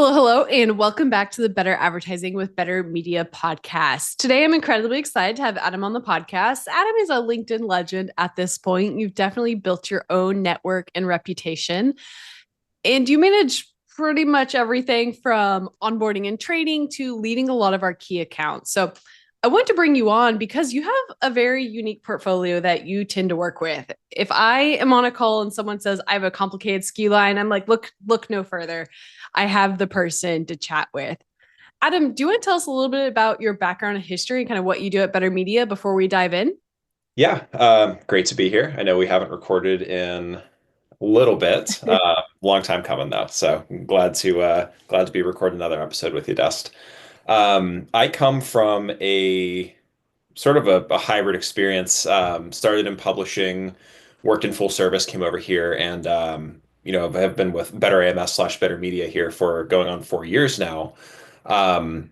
Hello, hello, and welcome back to the Better Advertising with Better Media podcast. Today, I'm incredibly excited to have Adam on the podcast. Adam is a LinkedIn legend at this point. You've definitely built your own network and reputation, and you manage pretty much everything from onboarding and training to leading a lot of our key accounts. So, I want to bring you on because you have a very unique portfolio that you tend to work with. If I am on a call and someone says I have a complicated SKU line, I'm like, look no further. I have the person to chat with. Adam, do you want to tell us a little bit about your background and history and kind of what you do at Better Media before we dive in? Yeah, great to be here. I know we haven't recorded in a little bit, long time coming though. So glad to be recording another episode with you, Dust. I come from a sort of a hybrid experience. Started in publishing, worked in full service, came over here, and have been with Better AMS slash Better Media here for going on 4 years now. Um,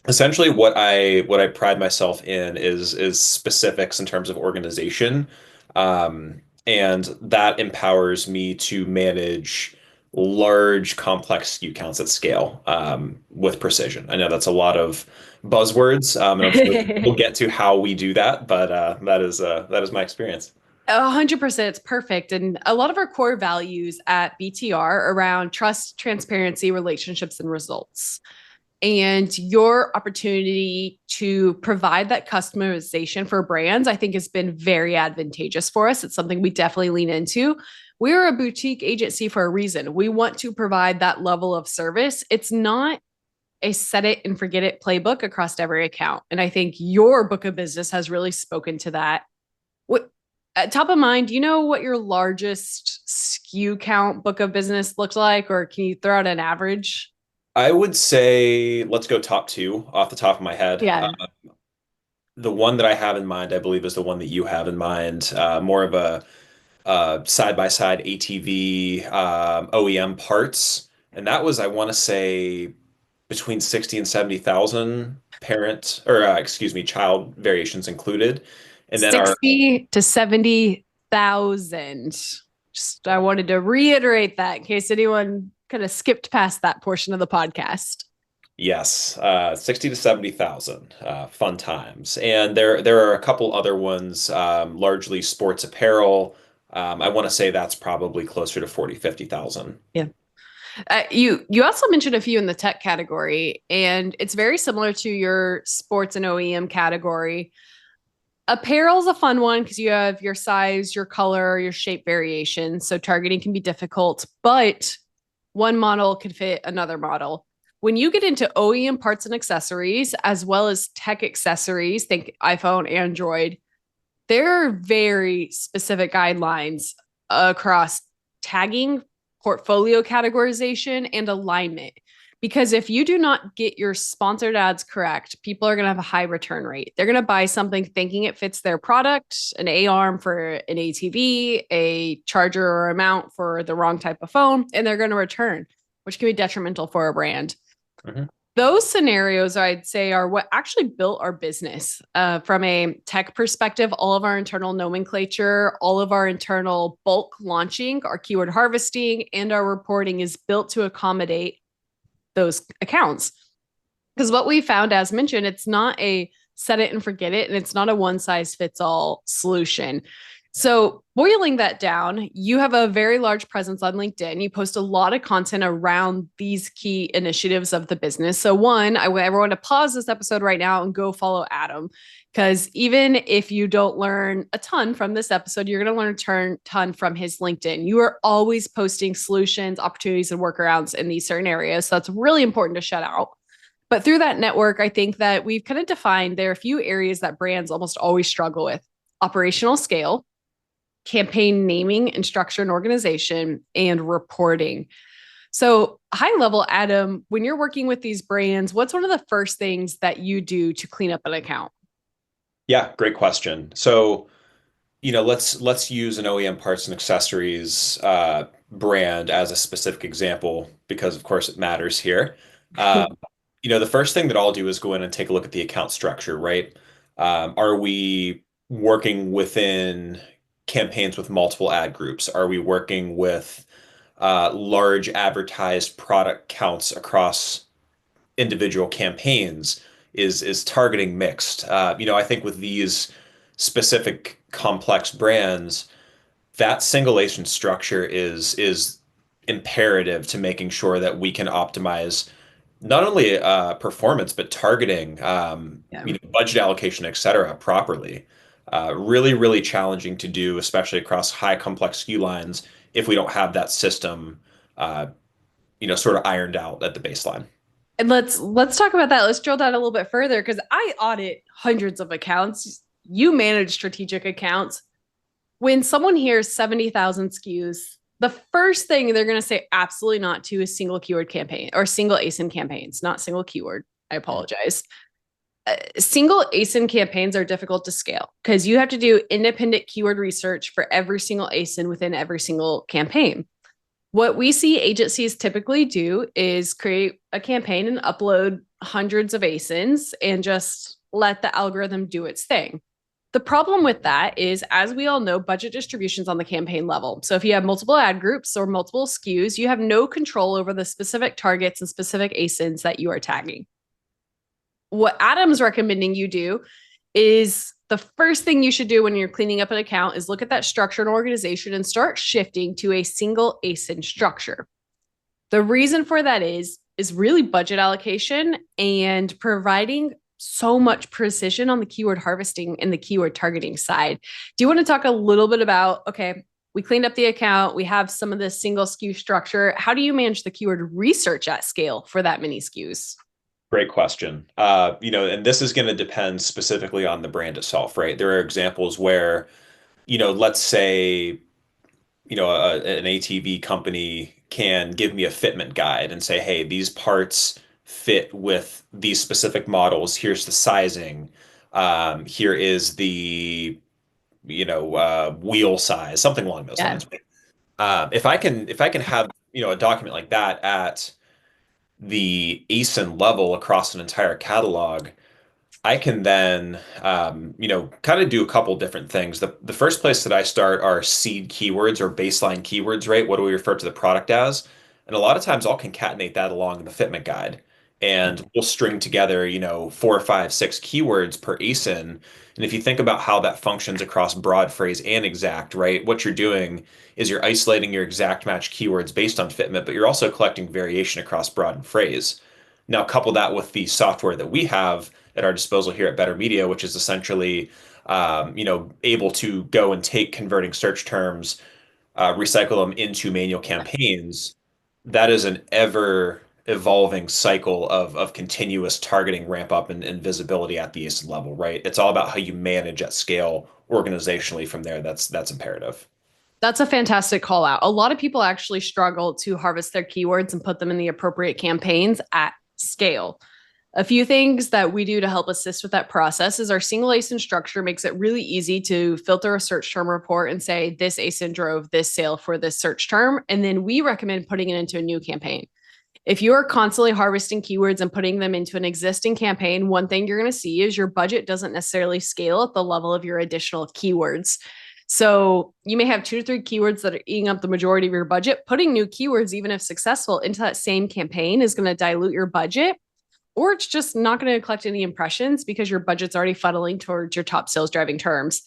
Essentially what I pride myself in is specifics in terms of organization. And that empowers me to manage large complex SKU counts at scale with precision. I know that's a lot of buzzwords, and I'm sure we'll get to how we do that, but that is my experience. 100%, it's perfect. And a lot of our core values at BTR are around trust, transparency, relationships, and results. And your opportunity to provide that customization for brands, I think, has been very advantageous for us. It's something we definitely lean into. We're a boutique agency for a reason. We want to provide that level of service. It's not a set it and forget it playbook across every account. And I think your book of business has really spoken to that. What at top of mind, do you know what your largest SKU count book of business looks like, or can you throw out an average? I would say let's go top two off the top of my head. Yeah. The one that I have in mind, I believe, is the one that you have in mind. More of a side-by-side ATV OEM parts, and that was, I want to say, between 60 and 70,000 parent or excuse me, child variations included. And then our 60 to 70,000. Just I wanted to reiterate that in case anyone kind of skipped past that portion of the podcast. Yes, 60 to 70,000 fun times. And there are a couple other ones, largely sports apparel. I want to say that's probably closer to 40, 50,000. Yeah. You also mentioned a few in the tech category, and it's very similar to your sports and OEM category. Apparel's a fun one because you have your size, your color, your shape variation. So targeting can be difficult, but one model can fit another model. When you get into OEM parts and accessories, as well as tech accessories, think iPhone, Android, there are very specific guidelines across tagging, portfolio categorization, and alignment. Because if you do not get your sponsored ads correct, people are going to have a high return rate. They're going to buy something thinking it fits their product, an A arm for an ATV, a charger or a mount for the wrong type of phone, and they're going to return, which can be detrimental for a brand. Mhm. Those scenarios, I'd say, are what actually built our business. From a tech perspective, all of our internal nomenclature, all of our internal bulk launching, our keyword harvesting, and our reporting is built to accommodate those accounts. Because what we found, as mentioned, it's not a set it and forget it, and it's not a one size fits all solution. So, boiling that down, you have a very large presence on LinkedIn. You post a lot of content around these key initiatives of the business. So, one, I want everyone to pause this episode right now and go follow Adam. Because even if you don't learn a ton from this episode, you're going to learn a ton from his LinkedIn. You are always posting solutions, opportunities, and workarounds in these certain areas. So, that's really important to shout out. But through that network, I think that we've kind of defined there are a few areas that brands almost always struggle with: operational scale, campaign naming and structure and organization, and reporting. So, high level, Adam, when you're working with these brands, what's one of the first things that you do to clean up an account? Yeah, great question. So, let's use an OEM parts and accessories brand as a specific example because, of course, it matters here. Um, the first thing that I'll do is go in and take a look at the account structure, right? Are we working within campaigns with multiple ad groups? Are we working with large advertised product counts across individual campaigns is targeting mixed. I think with these specific complex brands, that single agent structure is imperative to making sure that we can optimize not only performance but targeting, Yeah. budget allocation, et cetera, properly. Really, really challenging to do, especially across high complex SKU lines, if we don't have that system, uh, sort of ironed out at the baseline. And let's talk about that. Let's drill down a little bit further because I audit hundreds of accounts. You manage strategic accounts. When someone hears 70,000 SKUs, the first thing they're going to say absolutely not to is single keyword campaign or single ASIN campaigns, not single keyword. I apologize. Single ASIN campaigns are difficult to scale because you have to do independent keyword research for every single ASIN within every single campaign. What we see agencies typically do is create a campaign and upload hundreds of ASINs and just let the algorithm do its thing. The problem with that is, as we all know, budget distribution's on the campaign level. So if you have multiple ad groups or multiple SKUs, you have no control over the specific targets and specific ASINs that you are tagging. What Adam's recommending you do is the first thing you should do when you're cleaning up an account is look at that structure and organization and start shifting to a single ASIN structure. The reason for that is really budget allocation and providing so much precision on the keyword harvesting and the keyword targeting side. Do you want to talk a little bit about, okay, we cleaned up the account, we have some of this single SKU structure. How do you manage the keyword research at scale for that many SKUs? Great question. And this is going to depend specifically on the brand itself, right? There are examples where, let's say, an ATV company can give me a fitment guide and say, hey, these parts fit with these specific models. Here's the sizing. Here is the, wheel size, something along those Yeah. lines. If I can have, a document like that at the ASIN level across an entire catalog, I can then, kind of do a couple different things. The first place that I start are seed keywords or baseline keywords, right? What do we refer to the product as? And a lot of times I'll concatenate that along the fitment guide. And we'll string together, 4 or 5, 6 keywords per ASIN. And if you think about how that functions across broad phrase and exact, right? What you're doing is you're isolating your exact match keywords based on fitment, but you're also collecting variation across broad and phrase. Now, couple that with the software that we have at our disposal here at BTR Media, which is essentially, able to go and take converting search terms, recycle them into manual campaigns. That is an ever evolving cycle of continuous targeting ramp up and visibility at the ASIN level, right? It's all about how you manage at scale organizationally from there. That's imperative. That's a fantastic call out. A lot of people actually struggle to harvest their keywords and put them in the appropriate campaigns at scale. A few things that we do to help assist with that process is our single ASIN structure makes it really easy to filter a search term report and say this ASIN drove this sale for this search term. And then we recommend putting it into a new campaign. If you are constantly harvesting keywords and putting them into an existing campaign, one thing you're going to see is your budget doesn't necessarily scale at the level of your additional keywords. So you may have 2 to 3 keywords that are eating up the majority of your budget. Putting new keywords, even if successful, into that same campaign is going to dilute your budget, or it's just not going to collect any impressions because your budget's already funneling towards your top sales driving terms.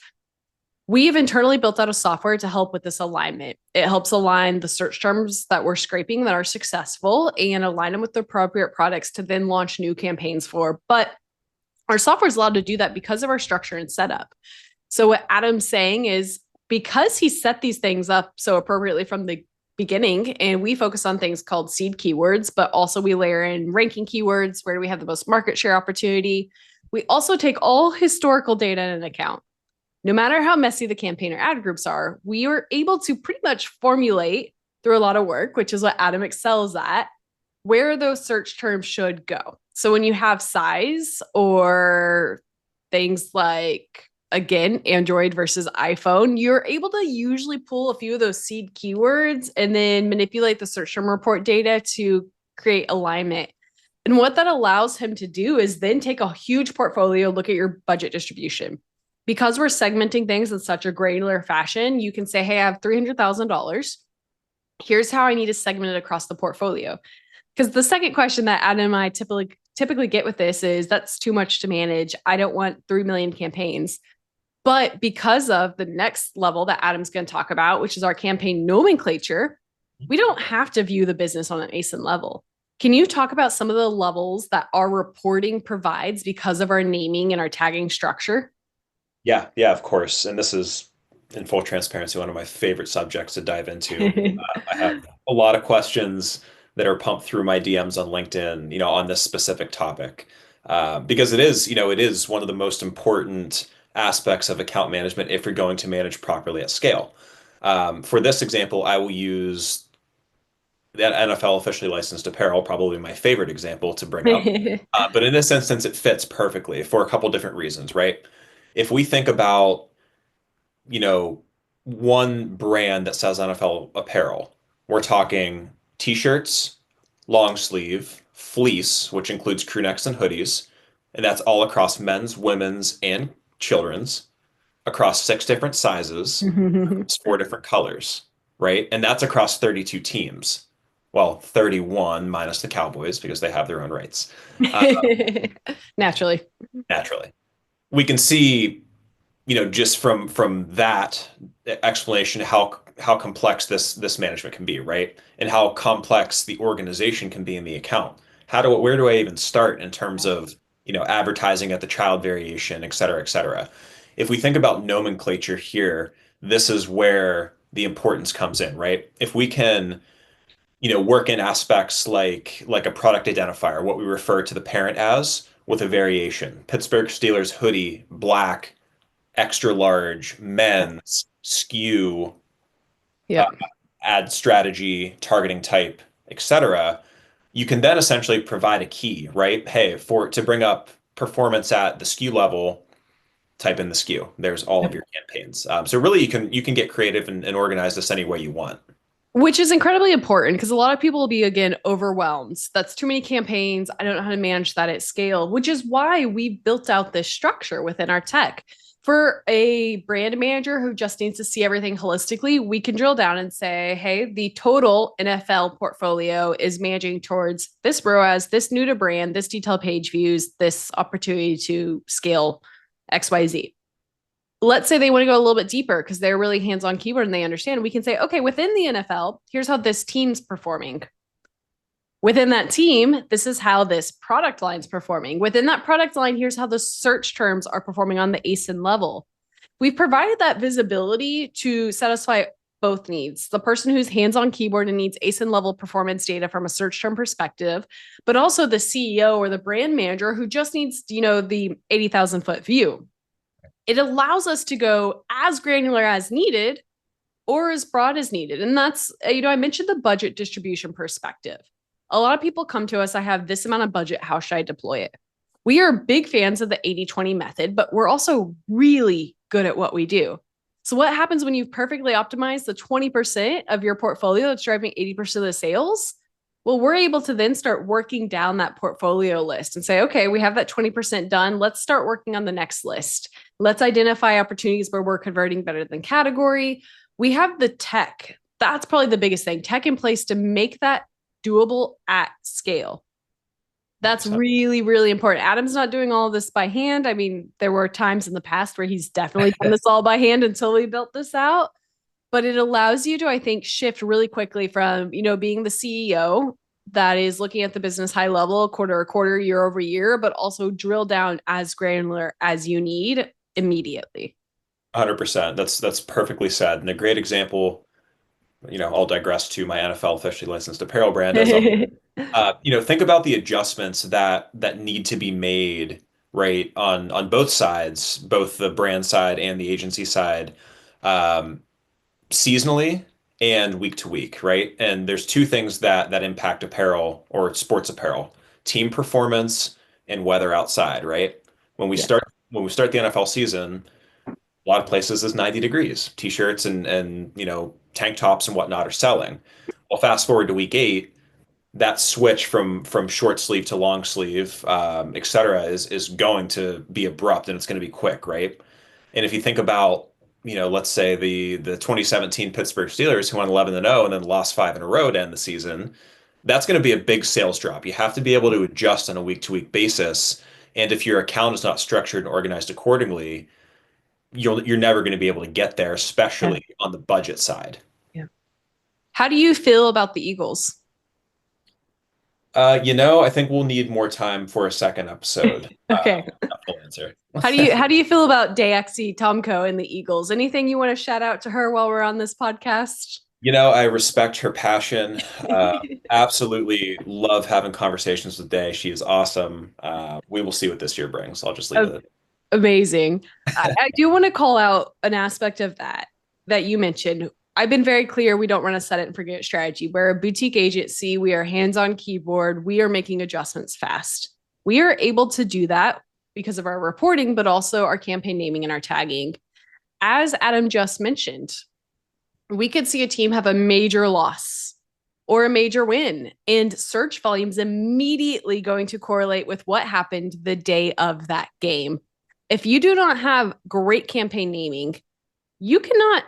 We have internally built out a software to help with this alignment. It helps align the search terms that we're scraping that are successful and align them with the appropriate products to then launch new campaigns for. But our software is allowed to do that because of our structure and setup. So what Adam's saying is, because he set these things up so appropriately from the beginning, and we focus on things called seed keywords, but also we layer in ranking keywords, where we have the most market share opportunity. We also take all historical data in account. No matter how messy the campaign or ad groups are, we are able to pretty much formulate through a lot of work, which is what Adam excels at, where those search terms should go. So when you have size or things like, again, Android versus iPhone, you're able to usually pull a few of those seed keywords and then manipulate the search term report data to create alignment. And what that allows him to do is then take a huge portfolio, look at your budget distribution. Because we're segmenting things in such a granular fashion, you can say, hey, I have $300,000. Here's how I need to segment it across the portfolio. Because the second question that Adam and I typically get with this is that's too much to manage. I don't want 3 million campaigns. But because of the next level that Adam's going to talk about, which is our campaign nomenclature, we don't have to view the business on an ASIN level. Can you talk about some of the levels that our reporting provides because of our naming and our tagging structure? Yeah, yeah, of course. And this is, in full transparency, one of my favorite subjects to dive into. I have a lot of questions that are pumped through my DMs on LinkedIn, on this specific topic, because it is one of the most important aspects of account management if you're going to manage properly at scale. For this example, I will use that NFL officially licensed apparel, probably my favorite example to bring up. But in this instance, it fits perfectly for a couple different reasons, right? If we think about, you know, one brand that sells NFL apparel, we're talking t-shirts, long sleeve, fleece, which includes crew necks and hoodies, and that's all across men's, women's, and children's, across six different sizes, four different colors, right? And that's across 32 teams. Well, 31 minus the Cowboys because they have their own rights. Uh, Naturally. naturally. We can see, just from that explanation how complex this management can be, right? And how complex the organization can be in the account. Where do I even start in terms of, advertising at the child variation, et cetera, et cetera. If we think about nomenclature here, this is where the importance comes in, right? If we can, work in aspects like a product identifier, what we refer to the parent as, with a variation. Pittsburgh Steelers hoodie, black, extra large, men's, SKU, uh, Yep. ad strategy, targeting type, etc. You can then essentially provide a key, right? Hey, for to bring up performance at the SKU level, type in the SKU. There's all of Yep. your campaigns. So really, you can get creative and organize this any way you want. Which is incredibly important because a lot of people will be, again, overwhelmed. That's too many campaigns. I don't know how to manage that at scale, which is why we built out this structure within our tech. For a brand manager who just needs to see everything holistically, we can drill down and say, hey, the total NFL portfolio is managing towards this ROAS, this new to brand, this detailed page views, this opportunity to scale XYZ. Let's say they want to go a little bit deeper because they're really hands-on keyword and they understand. We can say, okay, within the NFL, here's how this team's performing. Within that team, this is how this product line's performing. Within that product line, here's how the search terms are performing on the ASIN level. We've provided that visibility to satisfy both needs. The person who's hands-on keyboard and needs ASIN level performance data from a search term perspective, but also the CEO or the brand manager who just needs, the 80,000 foot view. It allows us to go as granular as needed or as broad as needed. And that's, I mentioned the budget distribution perspective. A lot of people come to us, I have this amount of budget. How should I deploy it? We are big fans of the 80/20 method, but we're also really good at what we do. So, what happens when you've perfectly optimized the 20% of your portfolio that's driving 80% of the sales? Well, we're able to then start working down that portfolio list and say, okay, we have that 20% done. Let's start working on the next list. Let's identify opportunities where we're converting better than category. We have the tech. That's probably the biggest thing. Tech in place to make that doable at scale. That's So, really, really important. Adam's not doing all of this by hand. I mean, there were times in the past where he's definitely done this all by hand until we built this out. But it allows you to, I think, shift really quickly from, being the CEO that is looking at the business high level, quarter, year over year, but also drill down as granular as you need immediately. 100%. That's perfectly said. And a great example, I'll digress to my NFL officially licensed apparel brand as a think about the adjustments that need to be made, right, on both sides, both the brand side and the agency side, um, seasonally and week to week, right? And there's two things that impact apparel or sports apparel: team performance and weather outside, right? When we Yeah. start when we start the NFL season, a lot of places is 90 degrees. T-shirts and tank tops and whatnot are selling. Well, fast forward to week 8, that switch from short sleeve to long sleeve, et cetera, is going to be abrupt and it's going to be quick, right? And if you think about let's say the 2017 Pittsburgh Steelers who won 11-0 and then lost five in a row to end the season, that's going to be a big sales drop. You have to be able to adjust on a week-to-week basis. And if your account is not structured and organized accordingly, you're never going to be able to get there, Yeah. especially on the budget side. Yeah. How do you feel about the Eagles? I think we'll need more time for a second episode. Okay. A full answer. How do you feel about Daxi Tomko and the Eagles? Anything you want to shout out to her while we're on this podcast? I respect her passion. Absolutely love having conversations with Day. She is awesome. We will see what this year brings. I'll just leave it. Amazing. I do want to call out an aspect of that you mentioned. I've been very clear we don't run a set it and forget it strategy. We're a boutique agency. We are hands on keyboard. We are making adjustments fast. We are able to do that because of our reporting, but also our campaign naming and our tagging. As Adam just mentioned, we could see a team have a major loss or a major win, and search volumes immediately going to correlate with what happened the day of that game. If you do not have great campaign naming, you cannot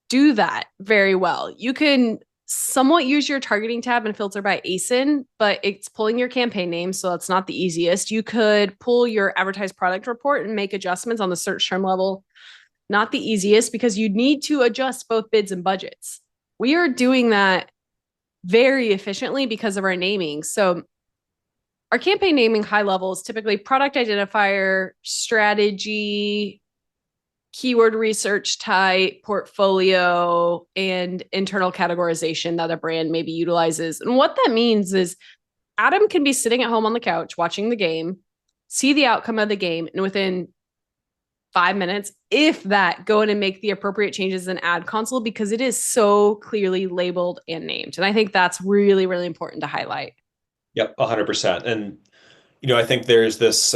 do that very well. You can somewhat use your targeting tab and filter by ASIN, but it's pulling your campaign name, so that's not the easiest. You could pull your advertised product report and make adjustments on the search term level. Not the easiest because you need to adjust both bids and budgets. We are doing that very efficiently because of our naming. So our campaign naming high level is typically product identifier, strategy, keyword research type, portfolio, and internal categorization that a brand maybe utilizes. And what that means is Adam can be sitting at home on the couch watching the game, see the outcome of the game, and within 5 minutes, if that, go in and make the appropriate changes in ad console because it is so clearly labeled and named. And I think that's really, really important to highlight. Yep, 100%. And I think there's this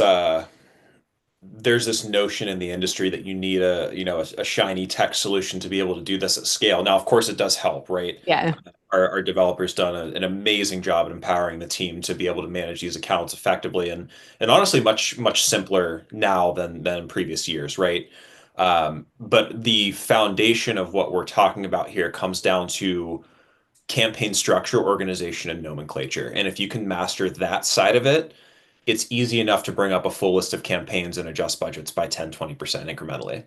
notion in the industry that you need a shiny tech solution to be able to do this at scale. Now, of course, it does help, right? Yeah. Our developers done an amazing job at empowering the team to be able to manage these accounts effectively and honestly much simpler now than previous years, right? But the foundation of what we're talking about here comes down to campaign structure, organization, and nomenclature. And if you can master that side of it, it's easy enough to bring up a full list of campaigns and adjust budgets by 10-20% incrementally.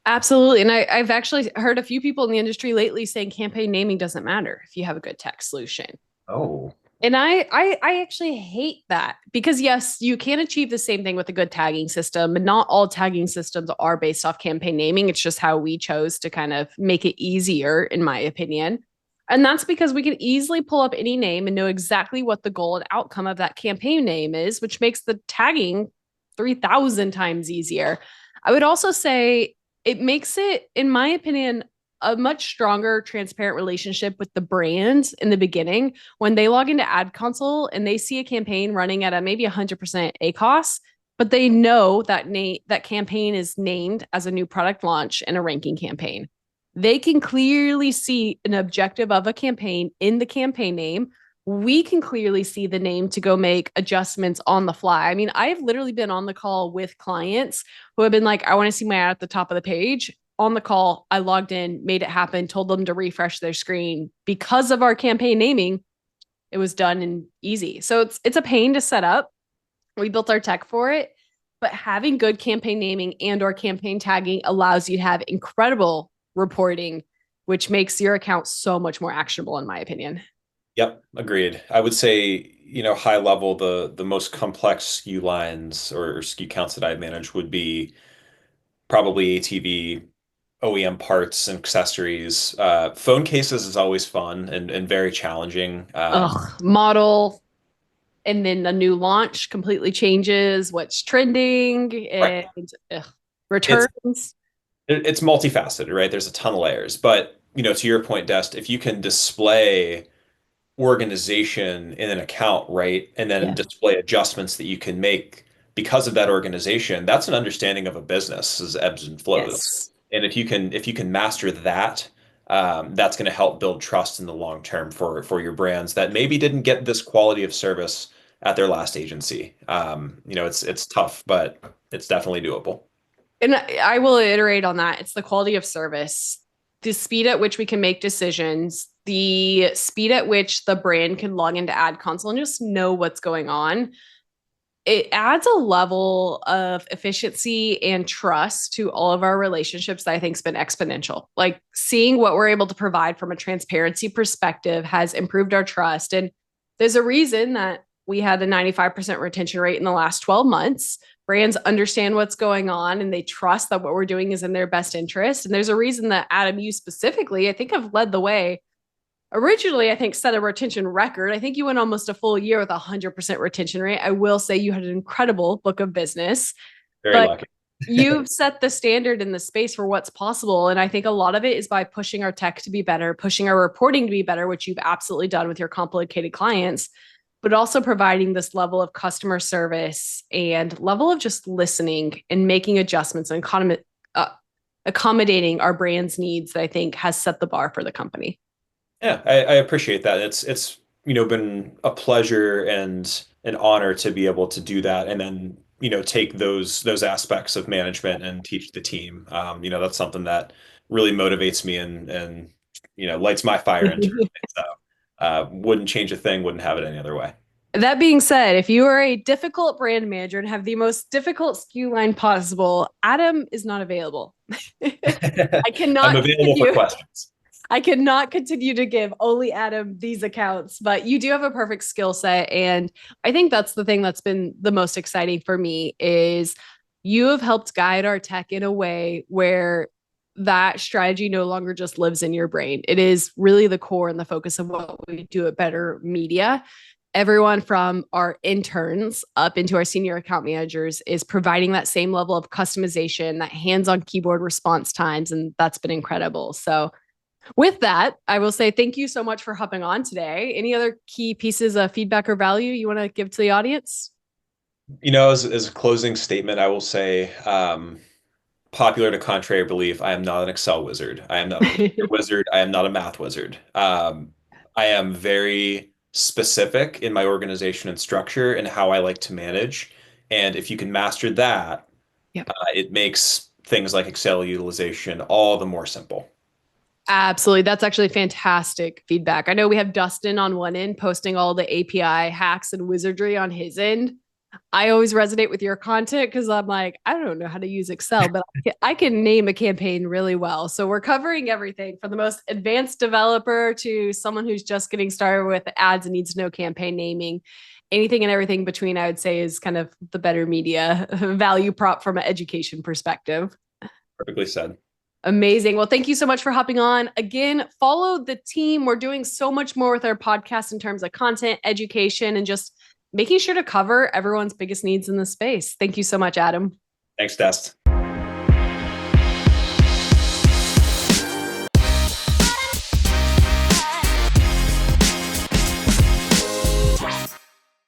Absolutely. And I've actually heard a few people in the industry lately saying campaign naming doesn't matter if you have a good tech solution. Oh, And I actually hate that because yes, you can achieve the same thing with a good tagging system, but not all tagging systems are based off campaign naming. It's just how we chose to kind of make it easier, in my opinion. And that's because we can easily pull up any name and know exactly what the goal and outcome of that campaign name is, which makes the tagging 3,000 times easier. I would also say it makes it, in my opinion, a much stronger, transparent relationship with the brand in the beginning when they log into ad console and they see a campaign running at a maybe 100% ACOS, but they know that that campaign is named as a new product launch and a ranking campaign. They can clearly see an objective of a campaign in the campaign name. We can clearly see the name to go make adjustments on the fly. I mean, I've literally been on the call with clients who have been like, I want to see my ad at the top of the page. On the call, I logged in, made it happen, told them to refresh their screen. Because of our campaign naming, it was done and easy. So it's a pain to set up. We built our tech for it, but having good campaign naming and or campaign tagging allows you to have incredible reporting, which makes your account so much more actionable, in my opinion. yep, agreed. I would say, high level, the most complex SKU lines or SKU counts that I manage would be probably ATV, OEM parts and accessories. Phone cases is always fun and very challenging. Ugh, model, and then the new launch completely changes what's trending Right. and It's returns. it's multifaceted, right? There's a ton of layers, but to your point, Dest, if you can display organization in an account, right? And then Yeah. display adjustments that you can make because of that organization. That's an understanding of a business's ebbs and flows. Yes. And if you can master that, that's going to help build trust in the long term for your brands that maybe didn't get this quality of service at their last agency. It's tough, but it's definitely doable. And I will iterate on that. It's the quality of service, the speed at which we can make decisions, the speed at which the brand can log into ad console and just know what's going on. It adds a level of efficiency and trust to all of our relationships that I think has been exponential. Like seeing what we're able to provide from a transparency perspective has improved our trust. And there's a reason that we had a 95% retention rate in the last 12 months. Brands understand what's going on and they trust that what we're doing is in their best interest. And there's a reason that Adam, you specifically, I think have led the way. Originally, I think set a retention record. I think you went almost a full year with 100% retention rate. I will say you had an incredible book of business, Very but lucky. you've set the standard in the space for what's possible. And I think a lot of it is by pushing our tech to be better, pushing our reporting to be better, which you've absolutely done with your complicated clients, but also providing this level of customer service and level of just listening and making adjustments and accommodating our brand's needs that I think has set the bar for the company. Yeah, I appreciate that. It's been a pleasure and an honor to be able to do that, and then take those aspects of management and teach the team. That's something that really motivates me and lights my fire internally. So wouldn't change a thing, wouldn't have it any other way. That being said, if you are a difficult brand manager and have the most difficult SKU line possible, Adam is not available. I I'm cannot available for continue. questions. I cannot continue to give only Adam these accounts, but you do have a perfect skill set. And I think that's the thing that's been the most exciting for me is you have helped guide our tech in a way where that strategy no longer just lives in your brain. It is really the core and the focus of what we do at BTR Media. Everyone from our interns up into our senior account managers is providing that same level of customization, that hands-on keyboard response times, and that's been incredible. So with that, I will say thank you so much for hopping on today. Any other key pieces of feedback or value you want to give to the audience? As a closing statement, I will say, popular to contrary belief, I am not an Excel wizard. I am not a computer wizard. I am not a math wizard. I am very specific in my organization and structure and how I like to manage. And if you can master that, Yep. it makes things like Excel utilization all the more simple. Absolutely. That's actually fantastic feedback. I know we have Dustin on one end posting all the API hacks and wizardry on his end. I always resonate with your content because I'm like, I don't know how to use Excel, but I can name a campaign really well. So we're covering everything from the most advanced developer to someone who's just getting started with ads and needs to know campaign naming. Anything and everything between, I would say, is kind of the BTR Media value prop from an education perspective. Perfectly said. Amazing. Well, thank you so much for hopping on. Again, follow the team. We're doing so much more with our podcast in terms of content, education, and just making sure to cover everyone's biggest needs in the space. Thank you so much, Adam. Thanks, Dest.